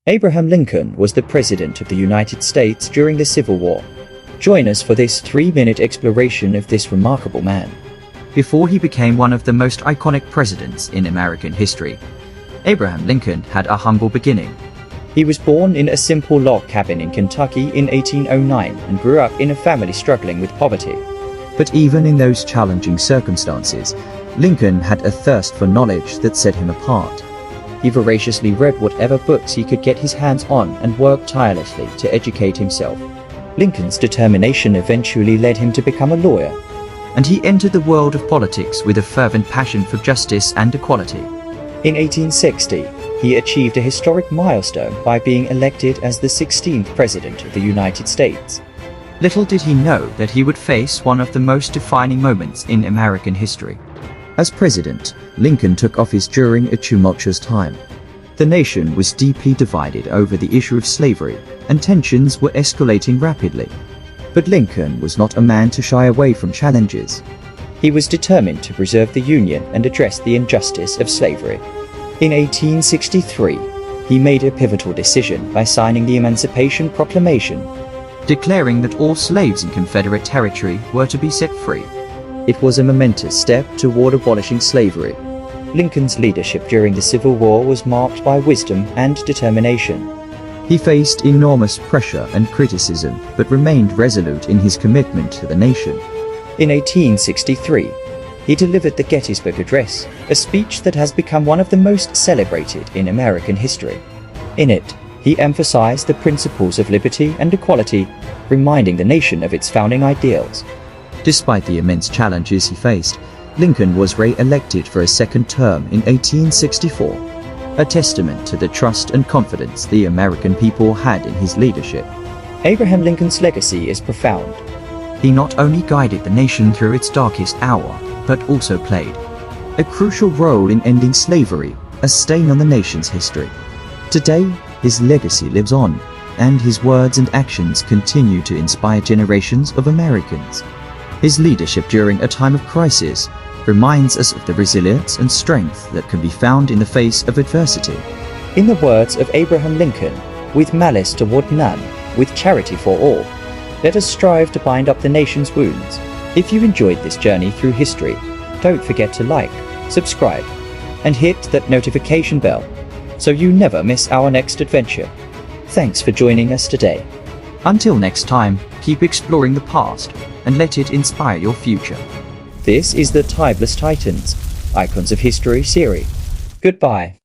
Abraham Lincoln was the President of the United States during the Civil War. Join us for this 3-minute exploration of this remarkable man. Before he became one of the most iconic presidents in American history, Abraham Lincoln had a humble beginning. He was born in a simple log cabin in Kentucky in 1809 and grew up in a family struggling with poverty. But even in those challenging circumstances, Lincoln had a thirst for knowledge that set him apart. He voraciously read whatever books he could get his hands on and worked tirelessly to educate himself. Lincoln's determination eventually led him to become a lawyer. And he entered the world of politics with a fervent passion for justice and equality. In 1860, he achieved a historic milestone by being elected as the 16th President of the United States. Little did he know that he would face one of the most defining moments in American history. As president, Lincoln took office during a tumultuous time. The nation was deeply divided over the issue of slavery, and tensions were escalating rapidly. But Lincoln was not a man to shy away from challenges. He was determined to preserve the Union and address the injustice of slavery. In 1863, he made a pivotal decision by signing the Emancipation Proclamation, declaring that all slaves in Confederate territory were to be set free. It was a momentous step toward abolishing slavery. Lincoln's leadership during the Civil War was marked by wisdom and determination. He faced enormous pressure and criticism, but remained resolute in his commitment to the nation. In 1863, he delivered the Gettysburg Address, a speech that has become one of the most celebrated in American history. In it, he emphasized the principles of liberty and equality, reminding the nation of its founding ideals. Despite the immense challenges he faced, Lincoln was re-elected for a second term in 1864, a testament to the trust and confidence the American people had in his leadership. Abraham Lincoln's legacy is profound. He not only guided the nation through its darkest hour, but also played a crucial role in ending slavery, a stain on the nation's history. Today, his legacy lives on, and his words and actions continue to inspire generations of Americans. His leadership during a time of crisis reminds us of the resilience and strength that can be found in the face of adversity. In the words of Abraham Lincoln, "With malice toward none, with charity for all, let us strive to bind up the nation's wounds." If you enjoyed this journey through history, don't forget to like, subscribe, and hit that notification bell so you never miss our next adventure. Thanks for joining us today. Until next time, keep exploring the past and let it inspire your future. This is the Timeless Titans, Icons of History series. Goodbye.